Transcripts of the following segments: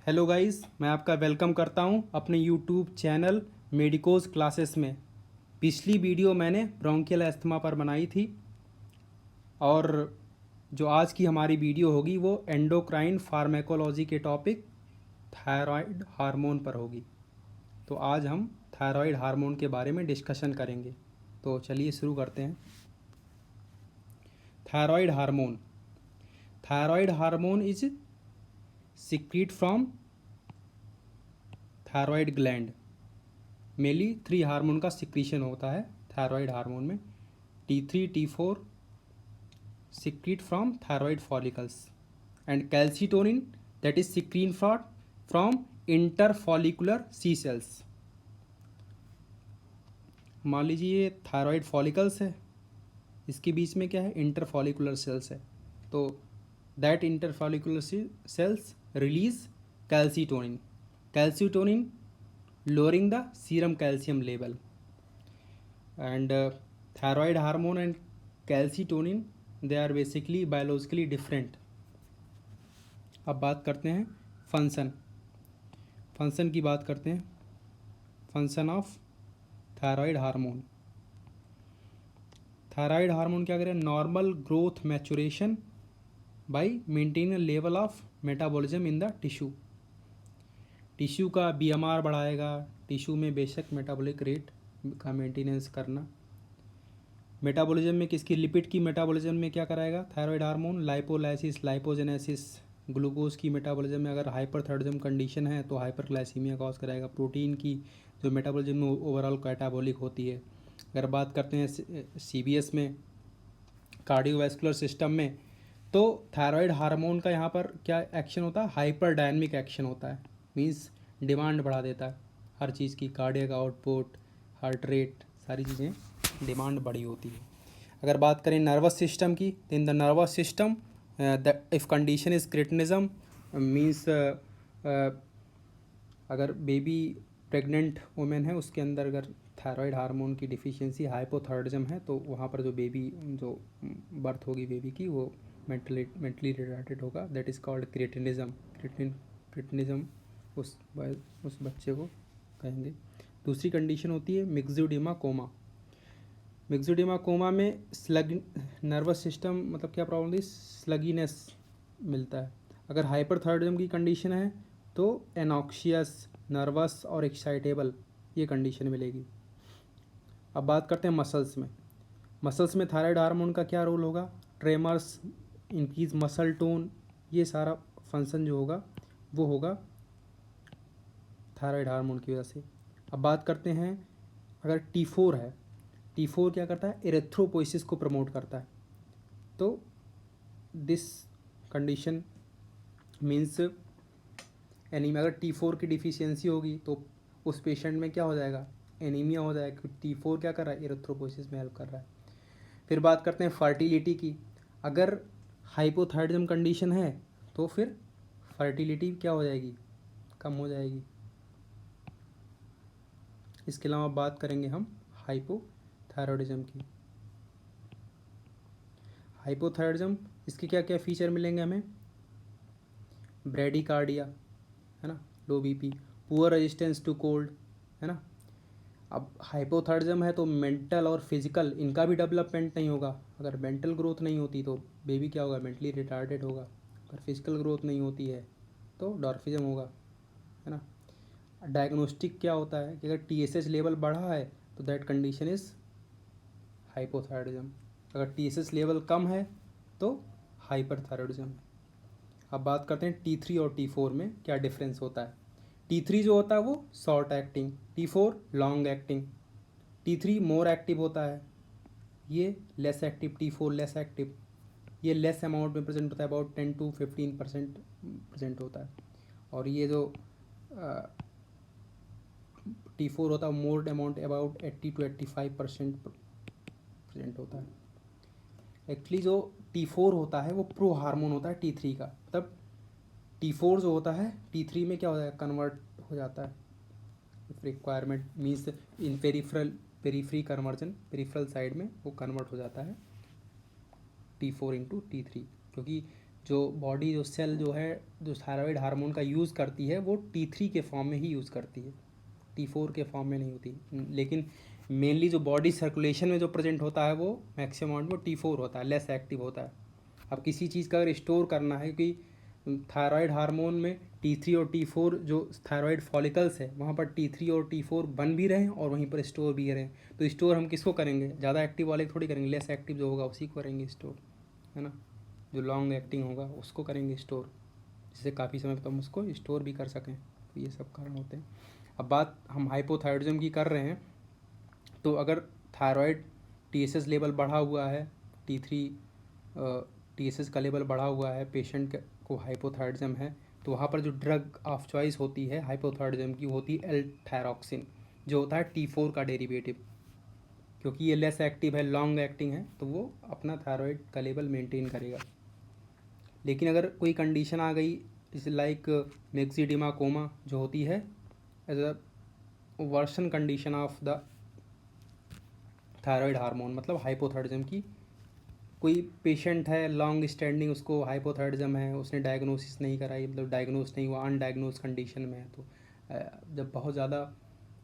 Hello guys, मैं आपका welcome करता हूं अपने यूट्यूब चैनल मेडिकोज क्लासेस में। पिछली वीडियो मैंने ब्रोंकियल अस्थमा पर बनाई थी और जो आज की हमारी वीडियो होगी वो एंडोक्राइन फार्मेकोलॉजी के टॉपिक थायराइड हार्मोन पर होगी। तो आज हम थायराइड हार्मोन के बारे में डिस्कशन करेंगे। तो चलिए शुरू करते हैं। Thyroid hormone. Thyroid hormone is secrete from thyroid gland. Mainly 3 hormone का सिक्रीशन होता है थायराइड हार्मोन में। T3 T4 secrete from thyroid follicles and calcitonin that is secrete from interfollicular C cells। मान लीजिए ये थायराइड फॉलिकल्स है, इसके बीच में क्या है, इंटरफॉलिकुलर सेल्स है। तो that interfollicular cells release calcitonin. Calcitonin lowering the serum calcium level and thyroid hormone and calcitonin they are basically biologically different। अब बात करते हैं फंक्शन की बात करते हैं। Function of thyroid hormone. Thyroid hormone क्या करें, normal growth maturation by maintain level of metabolism in the tissue का बीएमआर बढ़ाएगा, टिश्यू में बेशक मेटाबॉलिक रेट का मेंटेनेंस करना। मेटाबॉलिज्म में किसकी, लिपिड की मेटाबॉलिज्म में क्या कराएगा thyroid hormone, lipolysis lipogenesis. Glucose की मेटाबॉलिज्म में अगर हाइपरथायरॉयडिज्म कंडीशन है तो हाइपरग्लाइसीमिया कॉज कराएगा। प्रोटीन की जो मेटाबॉलिज्म में ओवरऑल कैटाबॉलिक होती है। अगर बात करते हैं सीबीएस में, कार्डियोवैस्कुलर सिस्टम में, तो थायराइड हार्मोन का यहाँ पर क्या एक्शन होता है, हाइपर डायनमिक एक्शन होता है। मीन्स डिमांड बढ़ा देता है हर चीज़ की, कार्डियक आउटपुट, हार्ट रेट, सारी चीज़ें डिमांड बड़ी होती है। अगर बात करें नर्वस सिस्टम की, तो in the nervous system the if condition is cretinism means अगर बेबी प्रेग्नेंट वुमेन है उसके अंदर अगर थायराइड हार्मोन की डिफिशियंसी, हाइपोथायरॉयडिज्म है, तो वहाँ पर जो बेबी जो बर्थ होगी बेबी की वो मेंटली रिटार्डेड होगा। That is called cretinism. Cretinism उस बच्चे को कहेंगे। दूसरी कंडीशन होती है मिक्सोडिमा कोमा। मिक्सोडिमा कोमा में नर्वस सिस्टम मतलब क्या प्रॉब्लम थी, स्लगीनेस मिलता है। अगर हाइपरथायरॉयडिज्म की कंडीशन है तो एनॉक्शियस, नर्वस और एक्साइटेबल ये कंडीशन मिलेगी। अब बात करते हैं मसल्स में। मसल्स में थायराइड हार्मोन का क्या रोल होगा, ट्रेमर्स, इंक्रीज मसल टोन, ये सारा फंक्शन जो होगा वो होगा थायराइड हार्मोन की वजह से। अब बात करते हैं अगर T4 है, T4 क्या करता है, एरिथ्रोपोइसिस को प्रमोट करता है। तो दिस कंडीशन मीन्स एनीमिया। अगर T4 की डिफिशियंसी होगी तो उस पेशेंट में क्या हो जाएगा, एनीमिया हो जाएगा, क्योंकि T4 क्या कर रहा है, एरिथ्रोपोइसिस में हेल्प कर रहा है। फिर बात करते हैं फर्टिलिटी की। अगर हाइपोथायरॉयडिज्म कंडीशन है तो फिर फर्टिलिटी क्या हो जाएगी, कम हो जाएगी। इसके अलावा बात करेंगे हम हाइपोथायरॉयडिज्म की। हाइपोथायरॉयडिज्म इसके क्या क्या फीचर मिलेंगे हमें, ब्रेडिकार्डिया है ना, low BP, poor resistance to cold है ना। अब हाइपोथायरॉयडिज्म है तो मेंटल और फिजिकल इनका भी डेवलपमेंट नहीं होगा। अगर मेंटल ग्रोथ नहीं होती तो बेबी क्या होगा, मेंटली रिटार्डेड होगा। अगर फिजिकल ग्रोथ नहीं होती है तो डॉर्फिज्म होगा, है ना। डायग्नोस्टिक क्या होता है कि अगर TSH लेवल बढ़ा है तो दैट कंडीशन इज हाइपोथायरॉयडिज्म। अगर TSH लेवल कम है तो हाइपरथायरॉयडिज्म है। अब बात करते हैं T3 और T4 में क्या डिफरेंस होता है। T3 जो होता है वो short acting, T4 long acting. T3 more active होता है, ये less active, T4 less active. ये लेस अमाउंट में प्रेजेंट होता है, अबाउट 10 to 15% प्रेजेंट होता है। और ये जो T4 होता है more amount about 80 to 85% present होता है। एक्चुअली जो T4 होता है वो प्रो हार्मोन होता है T3 का, मतलब T4 जो होता है T3 में क्या होता है, कन्वर्ट हो जाता है। Requirement means in periphery conversion, peripheral side में वो कन्वर्ट हो जाता है T4 into T3, क्योंकि जो बॉडी जो सेल जो है जो थायराइड हार्मोन का यूज़ करती है वो T3 के फॉर्म में ही यूज़ करती है, T4 के फॉर्म में नहीं होती। लेकिन मेनली जो बॉडी सर्कुलेशन में जो प्रेजेंट होता है वो मैक्सिमम अमाउंट वो T4 होता है, लेस एक्टिव होता है। अब किसी चीज़ का अगर स्टोर करना है, क्योंकि थायराइड हार्मोन में T3 और T4 जो थायराइड फॉलिकल्स है वहाँ पर T3 और T4 बन भी रहे हैं और वहीं पर स्टोर भी रहें, तो स्टोर हम किसको करेंगे, ज़्यादा एक्टिव वाले थोड़ी करेंगे, लेस एक्टिव जो होगा उसी को करेंगे स्टोर, है ना। जो लॉन्ग एक्टिंग होगा उसको करेंगे स्टोर, जिससे काफ़ी समय तक हम उसको स्टोर भी कर सकें। तो ये सब कारण होते हैं। अब बात हम हाइपोथायरॉयडिज्म की कर रहे हैं, तो अगर थायराइड TSH लेवल बढ़ा हुआ है, T3 TSH का लेवल बढ़ा हुआ है, पेशेंट को हाइपोथायरॉयडिज्म है, तो वहाँ पर जो ड्रग ऑफ चॉइस होती है हाइपोथायरॉयडिज्म की होती है L-थायरॉक्सिन, जो होता है T4 का डेरिवेटिव। क्योंकि ये लेस एक्टिव है, लॉन्ग एक्टिंग है, तो वो अपना थायराइड का लेवल मेंटेन करेगा। लेकिन अगर कोई कंडीशन आ गई जैसे लाइक मिक्सिडिमा कोमा जो होती है as a worsen condition of the thyroid hormone, मतलब हाइपोथायरॉयडिज्म की, कोई पेशेंट है लॉन्ग स्टैंडिंग, उसको हाइपोथायरॉयडिज्म है, उसने डायग्नोसिस नहीं कराई, मतलब डायग्नोस नहीं हुआ, अनडायग्नोस कंडीशन में है, तो जब बहुत ज़्यादा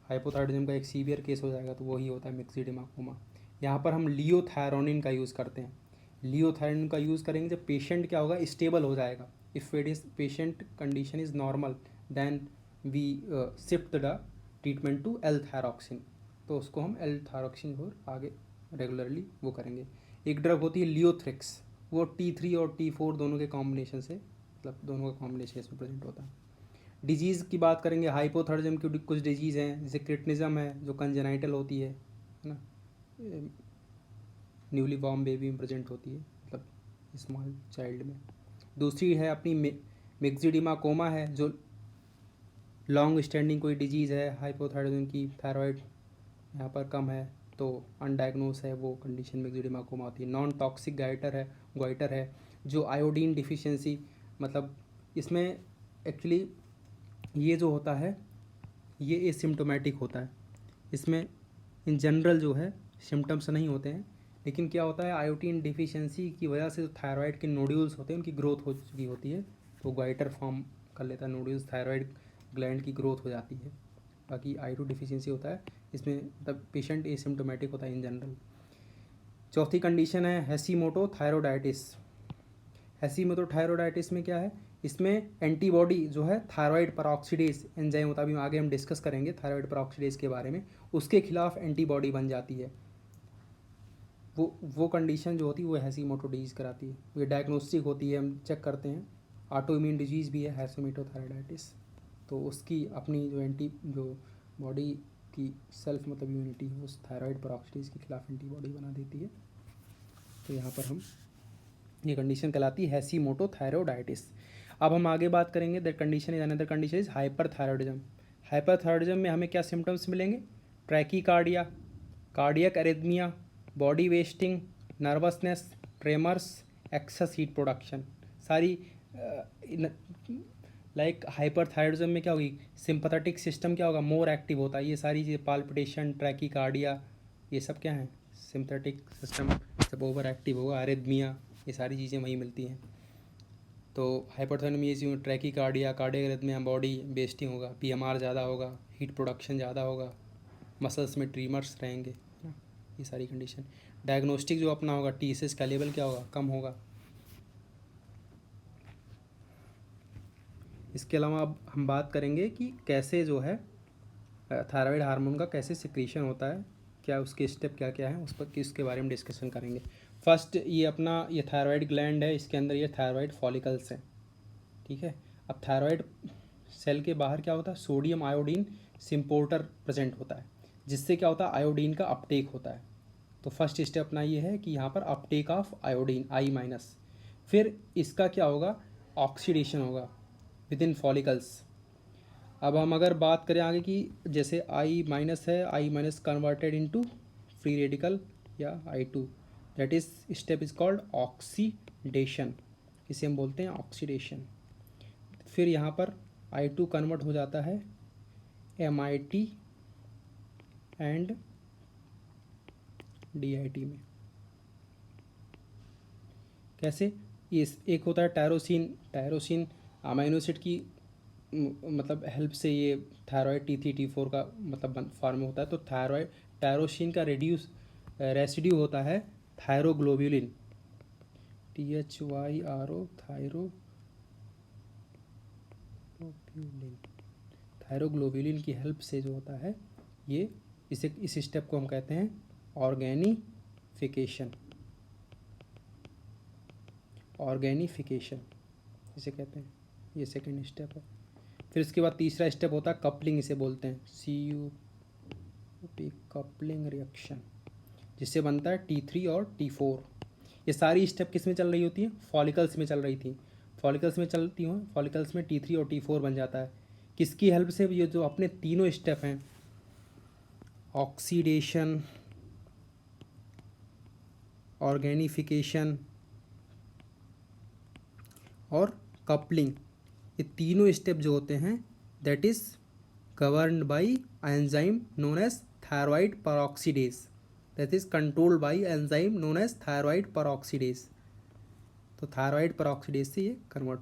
हाइपोथायरॉयडिज्म का एक सीवियर केस हो जाएगा तो वही होता है मिक्सिडिमा कोमा। यहाँ पर हम लियोथायरोनिन का यूज़ करते हैं। लियोथायरोनिन का यूज़ करेंगे जब पेशेंट क्या होगा, स्टेबल हो जाएगा। If it is patient condition is normal then we shift the treatment to L-थायरॉक्सिन, तो उसको हम L-थायरॉक्सिन और आगे रेगुलरली वो करेंगे। एक ड्रग होती है लियोथ्रिक्स, वो T3 और T4 दोनों के कॉम्बिनेशन से, मतलब दोनों का कॉम्बिनेशन इसमें प्रेजेंट होता है। डिजीज़ की बात करेंगे, हाइपोथायरॉयडिज्म की कुछ डिजीज़ हैं, जैसे क्रिटिनिज्म है जो कंजेनाइटल होती है ना, न्यूली बॉर्न बेबी में प्रेजेंट होती है, मतलब स्मॉल चाइल्ड में। दूसरी है अपनी मिक्सिडिमा कोमा है, जो लॉन्ग स्टैंडिंग कोई डिजीज़ है हाइपोथायरॉयडिज्म की, थायराइड यहाँ पर कम है तो अनडायग्नोस है, वो कंडीशन मिक्सिडिमा कोमा होती है। नॉन टॉक्सिक गोइटर है जो आयोडीन डिफिशिएंसी, मतलब इसमें एक्चुअली ये जो होता है ये एसिम्टोमेटिक होता है, इसमें इन जनरल जो है सिम्टम्स नहीं होते हैं, लेकिन क्या होता है आयोडीन डिफिशिएंसी की वजह से जो थायराइड के नोड्यूल्स होते हैं उनकी ग्रोथ हो चुकी होती है, तो गोइटर फॉर्म कर लेता है नोड्यूल्स, थायराइड ग्लैंड की ग्रोथ हो जाती है। बाकी आयोडीन डिफिशिएंसी होता है, इसमें मतलब पेशेंट एसिम्टोमेटिक होता है इन जनरल। चौथी कंडीशन है हैशीमोटो थायरोडाइटिस। हैशीमोटो थायरोडाइटिस में क्या है, इसमें एंटीबॉडी जो है थायराइड परऑक्सीडेज एंजाइम होता है, अभी आगे हम डिस्कस करेंगे थायराइड परऑक्सीडेज के बारे में, उसके खिलाफ एंटीबॉडी बन जाती है। वो कंडीशन जो होती है वो हैशीमोटो डिजीज़ कराती है। ये डायग्नोस्टिक होती है, हम चेक करते हैं। ऑटो इम्यून डिजीज़ भी है हैशीमोटो थायरोडाइटिस, तो उसकी अपनी जो बॉडी की सेल्फ मतलब इम्यूनिटी है उस थायराइड परऑक्सीडेज के खिलाफ एंटीबॉडी बना देती है। तो यहाँ पर हम ये कंडीशन कहलाती है हैशीमोटो थायरोडाइटिस। अब हम आगे बात करेंगे that condition is another condition is hyperthyroidism. Hyperthyroidism में हमें क्या सिम्टम्स मिलेंगे, tachycardia, cardiac arrhythmia, body wasting, nervousness, tremors, excess heat production. सारी लाइक हाइपरथायरॉयडिज्म में क्या होगी, सिंपैथेटिक सिस्टम क्या होगा, मोर एक्टिव होता है। ये सारी चीज़ें पाल्पिटेशन, ट्रैकीकार्डिया, ये सब क्या हैं, सिंपैथेटिक सिस्टम सब ओवर एक्टिव होगा। एरिथमिया, ये सारी चीज़ें वहीं मिलती हैं। तो हाइपरथायरॉयडिज्म में ये चीज़ tachycardia, cardiac arrhythmia, body wasting होगा, PMR ज़्यादा होगा, हीट प्रोडक्शन ज़्यादा होगा, मसल्स में ट्रीमर्स रहेंगे, है ना, ये सारी कंडीशन। डायग्नोस्टिक जो अपना होगा, TSH का लेवल क्या होगा, कम होगा। इसके अलावा अब हम बात करेंगे कि कैसे जो है थायराइड हार्मोन का कैसे सिक्रीशन होता है, क्या उसके स्टेप क्या क्या हैं, उस पर किसके बारे में डिस्कशन करेंगे। फर्स्ट ये अपना ये थायराइड ग्लैंड है, इसके अंदर ये थायराइड फॉलिकल्स हैं, ठीक है। अब थायराइड सेल के बाहर क्या होता है, सोडियम आयोडीन सिम्पोर्टर प्रेजेंट होता है, जिससे क्या होता है आयोडीन का अपटेक होता है। तो फर्स्ट स्टेप अपना ये है कि यहाँ पर अपटेक ऑफ आयोडीन I-, फिर इसका क्या होगा, ऑक्सीडेशन होगा विद इन फॉलिकल्स। अब हम अगर बात करें आगे की, जैसे I- है, I- converted into free radical या I2, that is step is called oxidation, इसे हम बोलते हैं ऑक्सीडेशन। फिर यहाँ पर I2 कन्वर्ट हो जाता है MIT एंड DIT में। कैसे, इस एक होता है टायरोसिन। टायरोसिन अमाइनो एसिड की मतलब हेल्प से ये थायराइड T3 T4 का मतलब फॉर्म होता है। तो थायराइड टायरोसिन का रेसिड्यू होता है थायरोग्लोब्यूलिन, THYRO थायरोग्लोब्यूलिन। थायरोग्लोब्यूलिन की हेल्प से जो होता है ये, इस स्टेप को हम कहते हैं ऑर्गेनिफिकेशन। ऑर्गेनिफिकेशन इसे कहते हैं, ये सेकेंड स्टेप है। फिर इसके बाद तीसरा स्टेप होता है कपलिंग, इसे बोलते हैं CUP, कपलिंग रिएक्शन, जिससे बनता है T3 और T4। ये सारी स्टेप किस में चल रही होती हैं? फॉलिकल्स में चल रही थी। फॉलिकल्स में चलती हूँ, फॉलिकल्स में T3 और T4 बन जाता है। किसकी हेल्प से? ये जो अपने तीनों स्टेप हैं, ऑक्सीडेशन, ऑर्गेनिफिकेशन और कपलिंग, ये तीनों स्टेप जो होते हैं that is governed by enzyme known as thyroid peroxidase, that is controlled by enzyme known as thyroid peroxidase. तो थायरॉइड पेरोक्सीडेज से ये कन्वर्ट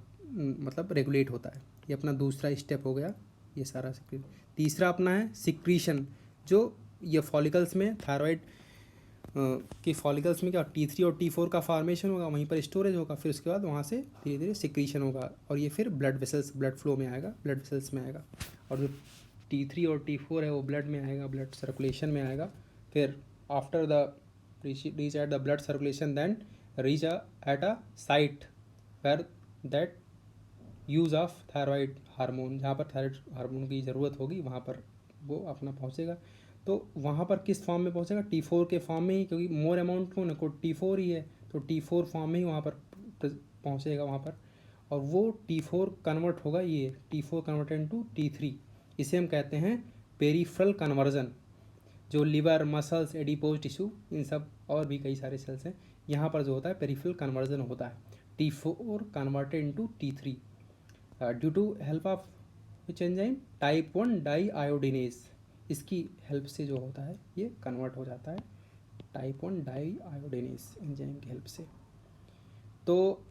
मतलब रेगुलेट होता है। ये अपना दूसरा स्टेप हो गया ये सारा। तीसरा अपना है सिक्रीशन, जो ये फॉलिकल्स में थायरॉइड कि फॉलिकल्स में क्या T3 और T4 का फॉर्मेशन होगा, वहीं पर स्टोरेज होगा, फिर उसके बाद वहाँ से धीरे धीरे सिक्रीशन होगा और ये फिर ब्लड वेसल्स, ब्लड फ्लो में आएगा, ब्लड वेसल्स में आएगा। और जो T3 और T4 है वो ब्लड में आएगा, ब्लड सर्कुलेशन में आएगा। फिर after the reach at the blood circulation then reach at a site where that use of thyroid hormone, जहाँ पर थायरॉइड हार्मोन की ज़रूरत होगी वहाँ पर वो अपना पहुँचेगा। तो वहाँ पर किस फॉर्म में पहुँचेगा? T4 के फॉर्म में ही, क्योंकि मोर अमाउंट कौन है? को T4 ही है, तो T4 फॉर्म में ही वहाँ पर पहुँचेगा वहाँ पर। और वो T4 कन्वर्ट होगा, ये T4 कन्वर्टेड इनटू T3। इसे हम कहते हैं पेरिफेरल कन्वर्जन। जो लिवर, मसल्स, एडिपोज टिश्यू, इन सब और भी कई सारे सेल्स हैं, यहाँ पर जो होता है पेरिफेरल कन्वर्जन होता है, T4 converted into T3 due to help of which enzyme? Type 1 deiodinase. इसकी हेल्प से जो होता है ये कन्वर्ट हो जाता है टाइप 1 डाई आयोडीनेज एंजाइम की हेल्प से। तो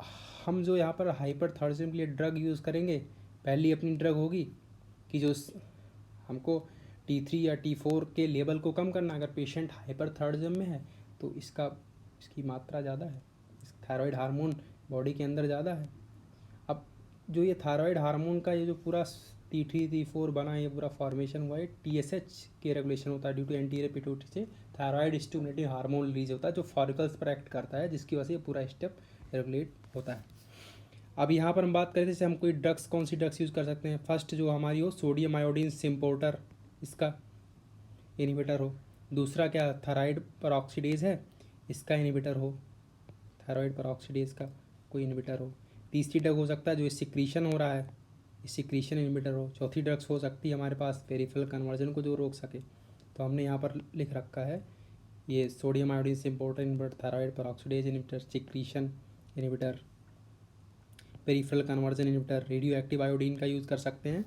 हम जो यहाँ पर हाइपरथायरॉयडिज्म के लिए ड्रग यूज़ करेंगे, पहली अपनी ड्रग होगी कि जो हमको T3 या T4 के लेवल को कम करना। अगर पेशेंट हाइपरथायरॉयडिज्म में है तो इसकी मात्रा ज़्यादा है, थायराइड हार्मोन बॉडी के अंदर ज़्यादा है। अब जो ये थायराइड हार्मोन का ये जो पूरा T3 T4 बना, ये पूरा फॉर्मेशन हुआ है, TSH के रेगुलेशन होता है ड्यू टू एंटीरियर पिट्यूटरी से थायराइड स्टिमुलेटिंग हार्मोन रिलीज होता है जो फॉलिकल्स पर एक्ट करता है, जिसकी वजह से ये पूरा स्टेप रेगुलेट होता है। अब यहाँ पर हम बात करें जैसे हम कोई ड्रग्स, कौन सी ड्रग्स यूज़ कर सकते हैं। फर्स्ट जो हमारी हो सोडियम आयोडीन सिम्पोर्टर, इसका इनिबिटर हो। दूसरा क्या? थायराइड पेरोक्सीडेज है, इसका इनिबिटर हो, थायराइड पेरोक्सीडेज का कोई इनिबिटर हो। तीसरी ड्रग हो सकता है जो सिक्रीशन हो रहा है, सिक्रीशन इनिबिटर हो। चौथी ड्रग्स हो सकती है हमारे पास पेरिफेरल कन्वर्जन को जो रोक सके, तो हमने यहाँ पर लिख रखा है ये sodium iodine symporter inhibitor, thyroid peroxidase inhibitor, secretion inhibitor, peripheral conversion inhibitor. Radio active iodine का यूज़ कर सकते हैं,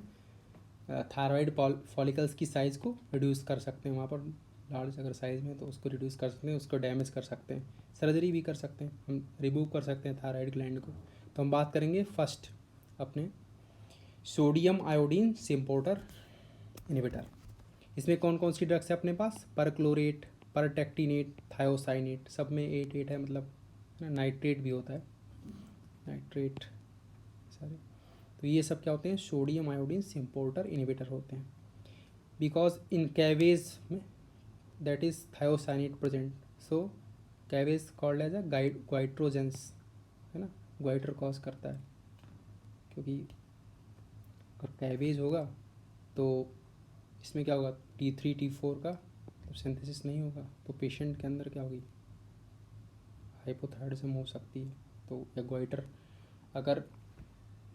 थायराइड फॉलिकल्स की साइज़ को रिड्यूस कर सकते हैं, वहाँ पर लार्ज अगर साइज़ में तो उसको रिड्यूस कर सकते हैं, उसको डैमेज कर सकते हैं, सर्जरी भी कर सकते हैं, हम रिमूव कर सकते हैं थायराइड ग्लैंड को। तो हम बात करेंगे फर्स्ट अपने सोडियम आयोडीन सिम्पोर्टर इनिबिटर। इसमें कौन कौन सी ड्रग्स है अपने पास? परक्लोरेट, परटेक्टिनेट, थायोसाइनेट, सब में 8 है, मतलब नाइट्रेट भी होता है, नाइट्रेट सारे। तो ये सब क्या होते हैं? सोडियम आयोडीन सिम्पोर्टर इनिबिटर होते हैं। बिकॉज इन कैवेज में that is thiocyanate present, so cabbage called as a goitrogens, है ना, ग्वाइटर कॉज करता है। क्योंकि अगर कैवेज होगा तो इसमें क्या होगा? T3 T4 का सिंथेसिस नहीं होगा, तो पेशेंट के अंदर क्या होगी? हाइपोथायरॉयडिज्म हो सकती है। तो या ग्वाइटर, अगर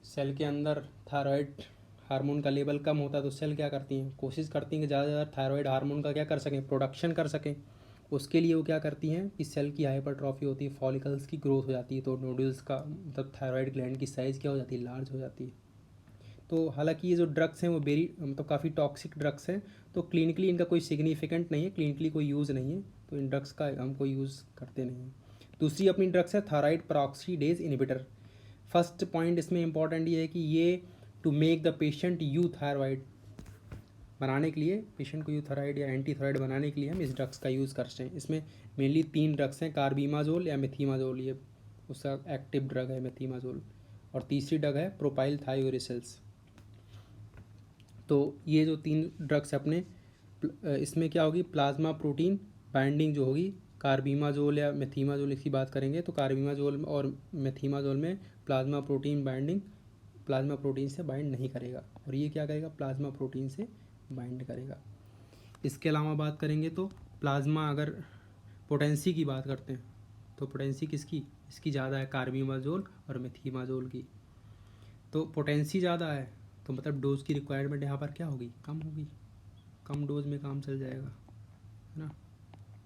सेल के अंदर थायराइड हार्मोन का लेवल कम होता है तो सेल क्या करती हैं? कोशिश करती हैं कि ज़्यादा से ज़्यादा थायराइड हार्मोन का क्या कर सकें? प्रोडक्शन कर सकें। उसके लिए वो क्या करती हैं कि सेल की हाइपरट्रॉफी होती है, फॉलिकल्स की ग्रोथ हो जाती है, तो नोड्यूल्स का मतलब थायराइड ग्लैंड की साइज़ क्या हो जाती है? लार्ज हो जाती है। तो हालांकि ये जो ड्रग्स हैं वो वेरी मतलब काफ़ी टॉक्सिक ड्रग्स हैं, तो क्लिनिकली इनका कोई सिग्निफिकेंट नहीं है, क्लिनिकली कोई यूज़ नहीं है, तो इन ड्रग्स का हम कोई यूज़ करते नहीं हैं। दूसरी अपनी ड्रग्स है thyroid peroxidase inhibitor. First point इसमें इंपॉर्टेंट ये है कि ये टू मेक द पेशेंट यूथायरॉइड बनाने के लिए, पेशेंट को यूथायरॉइड या एंटी थायराइड बनाने के लिए हम इस ड्रग्स का यूज़ करते हैं। इसमें मेनली 3 ड्रग्स हैं, कार्बिमाजोल या मेथिमाजोल, ये उसका एक्टिव ड्रग है मेथिमाजोल, और तीसरी ड्रग है प्रोपाइल थायोरेसिल्स। तो ये जो 3 ड्रग्स अपने इसमें क्या होगी, प्लाज्मा प्रोटीन बाइंडिंग जो होगी, कार्बिमाजोल या मेथिमाजोल की बात करेंगे तो कार्बिमाजोल और मेथिमाजोल में plasma protein binding plasma protein से बाइंड नहीं करेगा, और ये क्या करेगा, प्लाज्मा प्रोटीन से बाइंड करेगा। इसके अलावा बात करेंगे तो प्लाज्मा, अगर पोटेंसी की बात करते हैं तो पोटेंसी किसकी, इसकी ज़्यादा है कार्बिमाजोल और मेथिमाजोल की। तो पोटेंसी ज़्यादा है तो मतलब डोज की रिक्वायरमेंट यहाँ पर क्या होगी, कम होगी, कम डोज में काम चल जाएगा, है ना,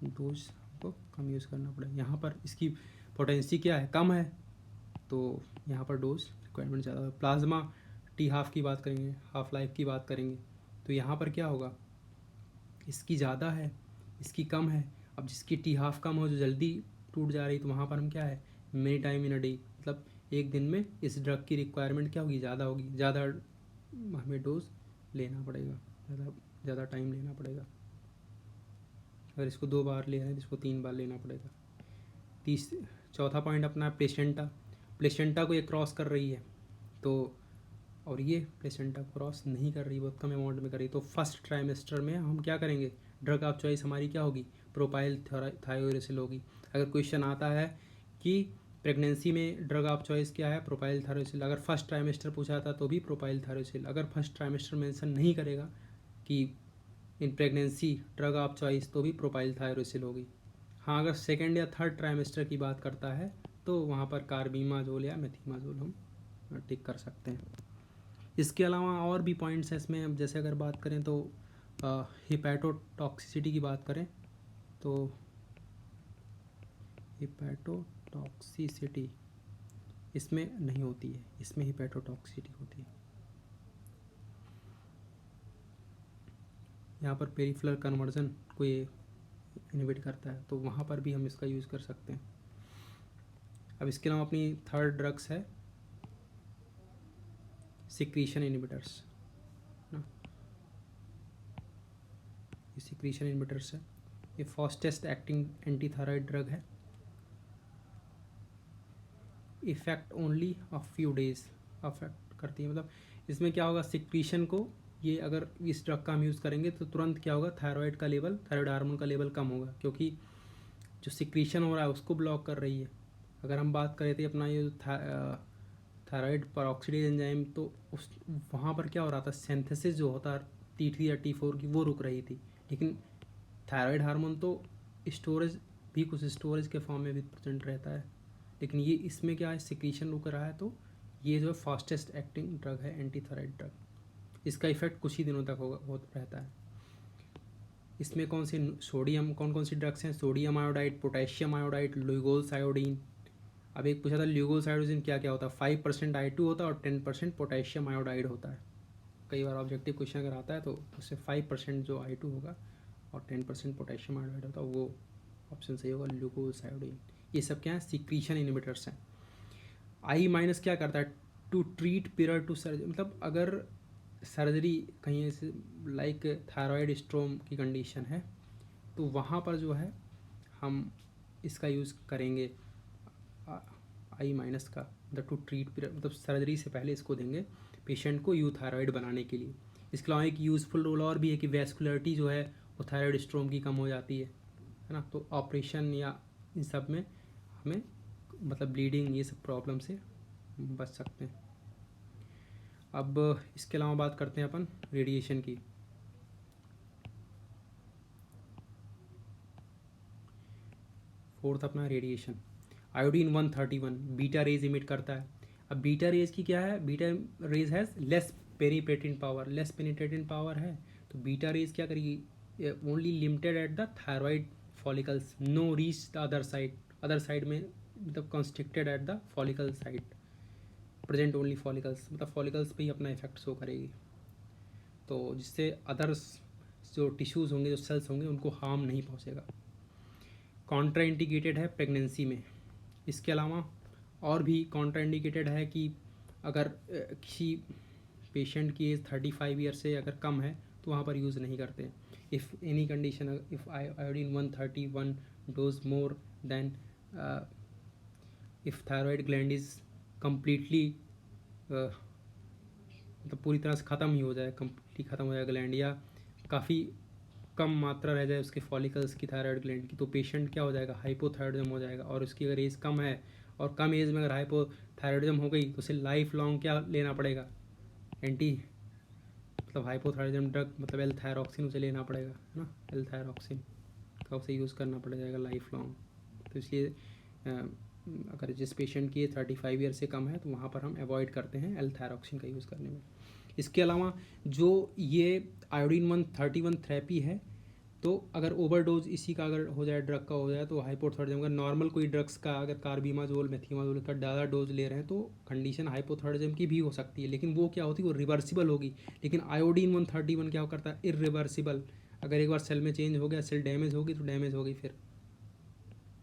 डोज को कम यूज़ करना पड़ेगा। यहाँ पर इसकी पोटेंसी क्या है, कम है, तो यहाँ पर डोज रिक्वायरमेंट ज़्यादा है। प्लाज्मा टी हाफ की बात करेंगे, हाफ लाइफ की बात करेंगे तो यहाँ पर क्या होगा, इसकी ज़्यादा है, इसकी कम है। अब जिसकी टी हाफ कम हो, जो जल्दी टूट जा रही, तो वहाँ पर हम क्या है, many time in a day, मतलब एक दिन में इस ड्रग की रिक्वायरमेंट क्या होगी, ज़्यादा होगी, ज़्यादा हमें डोज लेना पड़ेगा, ज़्यादा टाइम लेना पड़ेगा। अगर इसको 2 बार ले रहे हैं तो इसको 3 बार लेना पड़ेगा। चौथा पॉइंट अपना प्लेसेंटा को ये क्रॉस कर रही है, तो और ये प्लेसेंटा क्रॉस नहीं कर रही, बहुत कम अमाउंट में कर रही, तो फर्स्ट ट्राइमेस्टर में हम क्या करेंगे, ड्रग ऑफ चॉइस हमारी क्या होगी, प्रोपाइल थायोरेसिल होगी। अगर क्वेश्चन आता है कि प्रेगनेंसी में ड्रग ऑफ चॉइस क्या है, प्रोपाइल थायोरेसिल, अगर फर्स्ट ट्राइमेस्टर पूछा था तो भी प्रोपाइल थायोरेसिल। अगर फर्स्ट ट्राइमेस्टर मेंशन नहीं करेगा कि in pregnancy drug of choice, तो भी प्रोपाइल थायोरेसिल होगी। हाँ, अगर सेकेंड या थर्ड ट्राइमेस्टर की बात करता है तो वहाँ पर कार्बिमाजोल या मेथिमाजोल हम टिक कर सकते हैं। इसके अलावा और भी पॉइंट्स हैं इसमें, अब जैसे अगर बात करें तो हिपैटोटॉक्सिसिटी की बात करें तो हिपैटोटॉक्सिसिटी इसमें नहीं होती है, इसमें हिपैटोटॉक्सिसिटी होती है। यहाँ पर पेरिफेरल कन्वर्जन को ये इनहिबिट करता है, तो वहाँ पर भी हम इसका यूज़ कर सकते हैं। अब इसके अलावा अपनी थर्ड ड्रग्स है सिक्रीशन इनहिबिटर्स, ये सिक्रीशन इनहिबिटर्स है, ये fastest acting anti thyroid drug है, effect only of few days affect करती है। मतलब इसमें क्या होगा, सिक्रीशन को, ये अगर इस ड्रग का हम यूज़ करेंगे तो तुरंत क्या होगा, थायराइड का लेवल, थायराइड हार्मोन का लेवल कम होगा, क्योंकि जो सिक्रीशन हो रहा है उसको ब्लॉक कर रही है। अगर हम बात करें थे अपना ये थायराइड पेरोक्सीडेज एंजाइम, तो उस वहाँ पर क्या हो रहा था, सिंथेसिस जो होता है T3 या T4 की, वो रुक रही थी। लेकिन थायराइड हार्मोन तो स्टोरेज भी, कुछ स्टोरेज के फॉर्म में भी प्रेजेंट रहता है, लेकिन ये इसमें क्या है, सिक्रीशन रुक रहा है, तो ये जो है फास्टेस्ट एक्टिंग ड्रग है एंटी थायराइड ड्रग। इसका इफेक्ट कुछ ही दिनों तक होता रहता है। इसमें कौन सी ड्रग्स हैं, sodium iodide, potassium iodide, Lugol's iodine. अब एक पूछा था ल्यूगोस आयोडीन क्या क्या होता है, 5% I2 होता है और 10% पोटेशियम आयोडाइड होता है। कई बार ऑब्जेक्टिव क्वेश्चन अगर आता है तो उससे 5% जो I2 होगा और 10% पोटेशियम आयोडाइड होता है, वो ऑप्शन सही होगा, ल्यूगोस आयोडीन। ये सब क्या है, सिक्रीशन इनहिबिटर्स हैं। I- क्या करता है, to treat period to surgery, मतलब अगर सर्जरी कहीं ऐसे लाइक थायराइड स्ट्रोम की कंडीशन है तो वहाँ पर जो है हम इसका यूज़ करेंगे I- का, मतलब टू ट्रीट पीरियड, मतलब सर्जरी से पहले इसको देंगे पेशेंट को यूथायरॉइड बनाने के लिए। इसके अलावा एक यूज़फुल रोल और भी है कि वैस्कुलरिटी जो है वो थायराइड स्ट्रोम की कम हो जाती है ना, तो ऑपरेशन या इन सब में हमें मतलब ब्लीडिंग, ये सब प्रॉब्लम से बच सकते हैं। अब इसके अलावा बात करते हैं अपन रेडिएशन की। फोर्थ अपना radiation, iodine 131 beta raise emit करता है। अब बीटा रेज की क्या है, beta raise has less penetrating power है, तो बीटा रेज क्या करेगी, only limited at the thyroid follicles, know reach the other side में, मतलब constricted at the follicle side, present only follicles, मतलब फॉलिकल्स पे ही अपना इफेक्ट शो करेगी, तो जिससे अदर्स जो टिश्यूज़ होंगे, जो सेल्स होंगे, उनको हार्म नहीं पहुंचेगा। कॉन्ट्रा इंडिकेटेड है प्रेगनेंसी में, इसके अलावा और भी कॉन्ट्राइंडिकेटेड है कि अगर किसी पेशेंट की एज 35 ईयर से अगर कम है तो वहाँ पर यूज़ नहीं करते. If any condition, if iodine 131 dose more than, if thyroid gland is completely, मतलब पूरी तरह से ख़त्म ही हो जाए, कम्प्लीटली ख़त्म हो जाए ग्लैंड, या काफ़ी कम मात्रा रह जाए उसके फॉलिकल्स की थायराइड ग्लैंड की, तो पेशेंट क्या हो जाएगा, हाइपोथायरॉइडिज्म हो जाएगा. और उसकी अगर एज कम है और कम एज में अगर हाइपोथायरॉइडिज्म हो गई तो उसे लाइफ लॉन्ग क्या लेना पड़ेगा, एंटी, मतलब हाइपोथायरॉइडिज्म ड्रग, मतलब एल थायरॉक्सिन उसे लेना पड़ेगा, है ना. एल थायरॉक्सिन का उसे यूज़ करना पड़ जाएगा लाइफ लॉन्ग. तो इसलिए अगर जिस पेशेंट की 35 ईयर से कम है तो वहाँ पर हम अवॉइड करते हैं एल थायरॉक्सिन का यूज़ करने में. इसके अलावा जो ये आयोडीन 131 थेरेपी है, तो अगर ओवरडोज इसी का अगर हो जाए, ड्रग का हो जाए, तो हाइपोथायरॉइडिज्म का, नॉर्मल कोई ड्रग्स का अगर कार्बिमाजोल, मेथिमाजोल का ज़्यादा डोज ले रहे हैं तो कंडीशन हाइपोथायरॉइडिज्म की भी हो सकती है, लेकिन वो क्या होती है, वो रिवर्सिबल होगी. लेकिन आयोडीन 131 क्या करता है, इरिवर्सिबल. अगर एक बार सेल में चेंज हो गया, सेल डैमेज होगी तो डैमेज होगी फिर,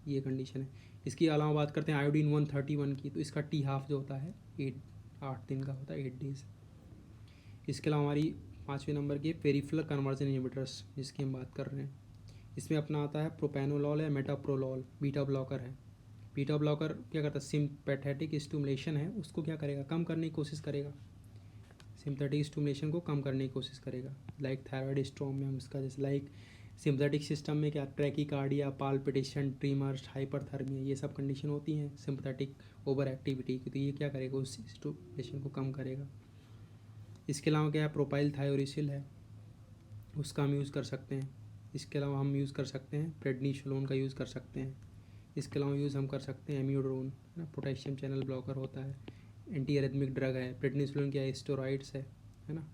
ये कंडीशन है. इसके अलावा बात करते हैं आयोडीन 131 की, तो इसका टी हाफ जो होता है 8 दिन का होता है, 8 डेज. इसके अलावा हमारी 5वें नंबर की पेरिफेरल कन्वर्जन इनहिबिटर्स जिसकी हम बात कर रहे हैं, इसमें अपना आता है प्रोपेनोलॉल या मेटाप्रोलॉल, बीटा ब्लॉकर है. बीटा ब्लॉकर क्या करता है, सिंपैथेटिक स्टिमुलेशन है उसको क्या करेगा, कम करने की कोशिश करेगा, सिंपैथेटिक स्टिमुलेशन को कम करने की कोशिश करेगा. लाइक थायराइड स्ट्रॉम में हम इसका, जैसे लाइक सिंपैथेटिक सिस्टम में क्या, ट्रैकीकार्डिया, पाल्पिटेशन, ट्रीमर्स, हाइपरथर्मिया, ये सब कंडीशन होती हैं सिंपैथेटिक ओवर एक्टिविटी की, तो ये क्या करेगा, उस स्टिमुलेशन को कम करेगा. इसके अलावा क्या है, प्रोपाइल थायोरिसिल है, उसका हम यूज़ कर सकते हैं. इसके अलावा हम यूज़ कर सकते हैं प्रेडनिसोलोन का यूज़ कर सकते हैं. इसके अलावा यूज़ हम कर सकते हैं एम्यूड्रोन, है ना, पोटेशियम चैनल ब्लॉकर होता है, एंटी एरिथमिक ड्रग है. प्रेडनिसोलोन क्या है, स्टेरॉइड्स है ना.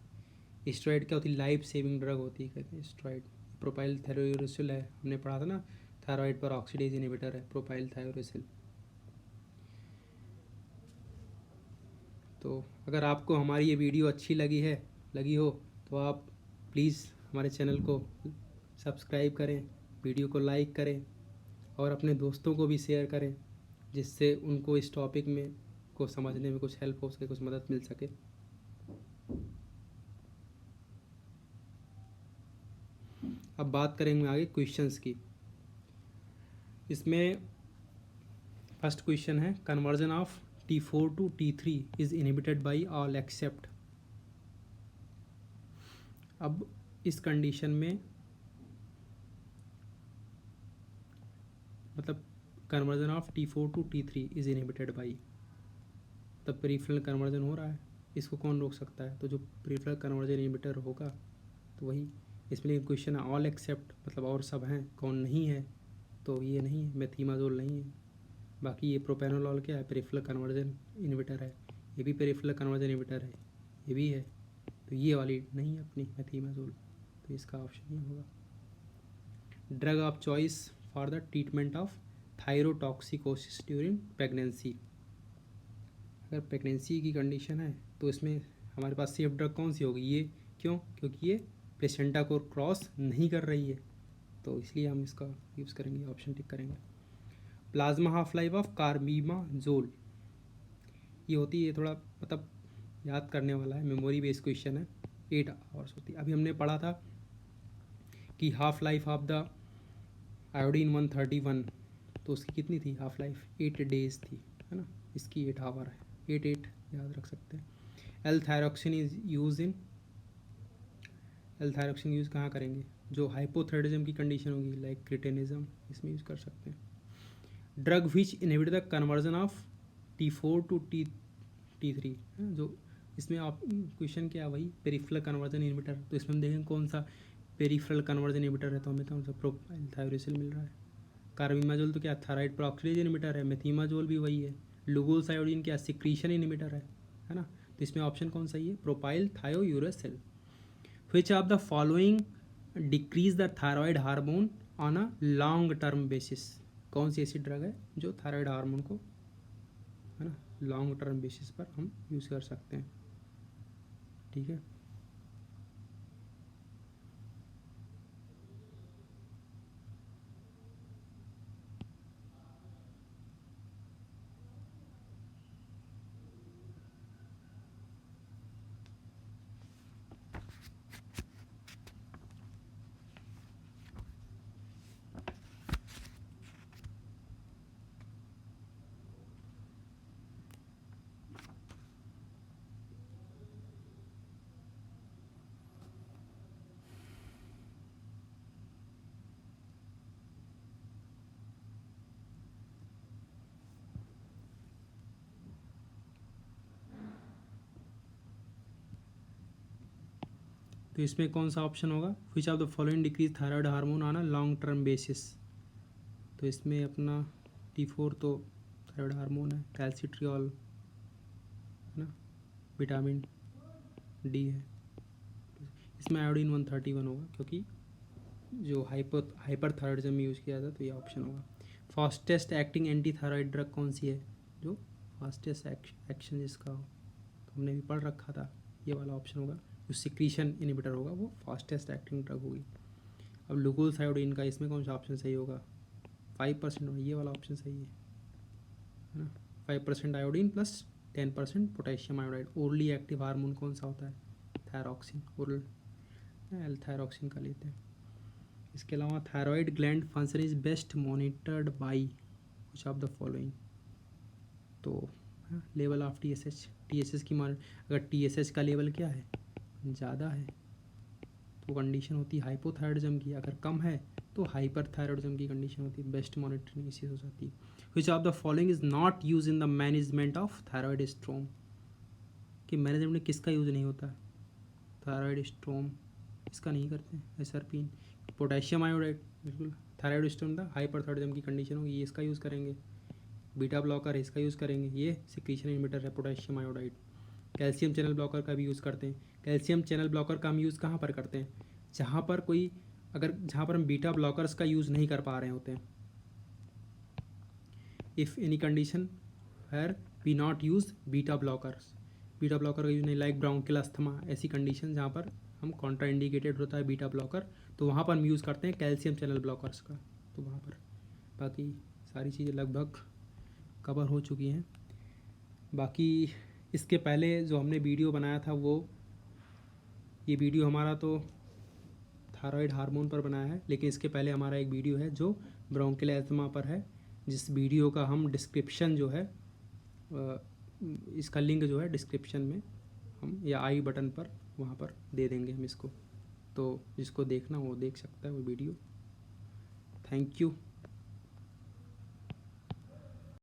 स्टेरॉइड क्या होती है, लाइफ सेविंग ड्रग होती है, कहते हैं स्टेरॉइड. प्रोपाइल थायोरिसिल है, हमने पढ़ा था ना, थायराइड पर ऑक्सीडेज इनहिबिटर है प्रोपाइल थायोरिसिल. तो अगर आपको हमारी ये वीडियो अच्छी लगी हो तो आप प्लीज़ हमारे चैनल को सब्सक्राइब करें, वीडियो को लाइक करें और अपने दोस्तों को भी शेयर करें, जिससे उनको इस टॉपिक में को समझने में कुछ हेल्प हो सके, कुछ मदद मिल सके. अब बात करेंगे आगे क्वेश्चंस की. इसमें फर्स्ट क्वेश्चन है, conversion of T4 to T3 is inhibited by all except. अब इस कंडीशन में मतलब conversion of T4 to T3 is inhibited by, तब पेरिफेरल कन्वर्जन हो रहा है, इसको कौन रोक सकता है, तो जो पेरिफेरल कन्वर्जन इनहिबिटर होगा तो वही. इसमें क्वेश्चन है ऑल एक्सेप्ट, मतलब और सब हैं, कौन नहीं है, तो ये नहीं है, मेथिमाजोल नहीं है. बाकी ये प्रोपेनोलॉल क्या है, पेरिफेरल कन्वर्जन इनहिबिटर है, ये भी पेरिफेरल कन्वर्जन इनहिबिटर है, ये भी है, तो ये वाली नहीं है अपनी मेथिमाजोल, तो इसका ऑप्शन ये होगा. Drug of choice for the treatment of thyrotoxicosis during pregnancy. अगर प्रेगनेंसी की कंडीशन है तो इसमें हमारे पास सेफ ड्रग कौन सी होगी, ये. क्यों, क्योंकि ये प्लेसेंटा को क्रॉस नहीं कर रही है, तो इसलिए हम इसका यूज़ करेंगे, ऑप्शन टिक करेंगे. Plasma half life of carbimazole, ये होती है, थोड़ा मतलब याद करने वाला है, मेमोरी बेस्ड क्वेश्चन है. 8 आवर्स होती है. अभी हमने पढ़ा था कि half life of the iodine 131, तो उसकी कितनी थी हाफ लाइफ, 8 डेज थी, है ना. इसकी 8 आवर है, 8 याद रख सकते हैं. L thyroxine is use in, L thyroxine use कहाँ करेंगे, जो हाइपोथायरॉइडिज्म की कंडीशन होगी लाइक क्रिटेनिज्म, इसमें यूज़ कर सकते हैं. Drug which inhibit the conversion of T4 to T3, जो इसमें आप क्वेश्चन क्या है, वही पेरिफेरल कन्वर्जन इनहिबिटर, तो इसमें हम देखेंगे कौन सा पेरिफेरल कन्वर्जन इनहिबिटर है, तो हमें कौन सा प्रोपाइल थायोरिसिल मिल रहा है. कार्बिमाजोल तो क्या थायराइड पर ऑक्सीडेज इनहिबिटर है, मेथिमाजोल भी वही है. लुगोस आयोडीन क्या सिक्रीशन इनहिबिटर है ना. तो इसमें ऑप्शन कौन सा ही है, propyl थायोयूरेसिल. Which of the following decrease the thyroid hormone on a long term basis, कौन सी ऐसी ड्रग है जो थायराइड हार्मोन को, है ना, लॉन्ग टर्म बेसिस पर हम यूज़ कर सकते हैं. ठीक है. तो इसमें कौन सा ऑप्शन होगा, which of the following decrease thyroid hormone on a long term basis. तो इसमें अपना T4 तो थायराइड हार्मोन है, कैल्सिट्रियोल है ना, विटामिन डी है। इसमें आयोडीन 131 होगा क्योंकि जो हाइपर थायराइडिज्म में यूज़ किया था, तो ये ऑप्शन होगा। Fastest acting anti thyroid drug कौन सी है, जो फास्टेस्ट एक्शन जिसका हो, तो हमने भी पढ़ रखा था, ये वाला ऑप्शन होगा। जो सिक्रीशन इनहिबिटर होगा वो फास्टेस्ट एक्टिंग ड्रग होगी। अब लुगोल थायोडीन का इसमें कौन सा ऑप्शन सही होगा, 5% होगा, ये वाला ऑप्शन सही है ना। 5% iodine plus 10% potassium iodide. Orally active hormone कौन सा होता है, थायरॉक्सिन, ओरल एल थायरॉक्सिन का लेते हैं। इसके अलावा thyroid gland function is best monitored by which of the following. तो लेवल ऑफ टीएसएच की मान, अगर टीएसएच का लेवल क्या है, ज़्यादा है, तो कंडीशन होती है हाइपोथायरॉइडिज्म की, अगर कम है तो हाइपरथायरॉइडिज्म की कंडीशन होती है, बेस्ट मॉनिटरिंग इसी हो जाती है। Which of the following is not use in the management of thyroid स्ट्रोम, कि मैनेजमेंट में किसका यूज़ नहीं होता, थायराइड स्ट्रोम इसका नहीं करते हैं, एसआरपीन। पोटेशियम आयोडाइड, बिल्कुल थायराइड स्ट्रोम था, हाइपरथायरॉइडिज्म की कंडीशन होगी, ये इसका यूज़ करेंगे। बीटा ब्लॉकर है, इसका यूज़ करेंगे, ये सिक्रीशन इनहिबिटर है potassium iodide. Calcium channel blocker का भी यूज़ करते हैं। कैल्शियम चैनल ब्लॉकर का हम यूज़ कहाँ पर करते हैं, जहाँ पर हम बीटा ब्लॉकर्स का यूज़ नहीं कर पा रहे होते हैं। If any condition where we not use beta blockers, beta blocker का यूज़ नहीं, लाइक ब्राउनकिल अस्थमा, ऐसी कंडीशन जहाँ पर हम कॉन्ट्रा इंडिकेटेड होता है बीटा ब्लॉकर, तो वहाँ पर हम यूज़ करते हैं कैल्शियम चैनल ब्लॉकर्स का। तो वहाँ पर बाकी सारी चीज़ें लगभग कवर हो चुकी हैं। बाकी इसके पहले जो हमने वीडियो बनाया था, वो ये वीडियो हमारा तो थायराइड हार्मोन पर बनाया है, लेकिन इसके पहले हमारा एक वीडियो है जो ब्रोंकियल एस्थमा पर है, जिस वीडियो का हम डिस्क्रिप्शन जो है इसका लिंक जो है डिस्क्रिप्शन में हम या आई बटन पर वहाँ पर दे देंगे हम इसको, तो जिसको देखना वो देख सकता है वो वीडियो। Thank you.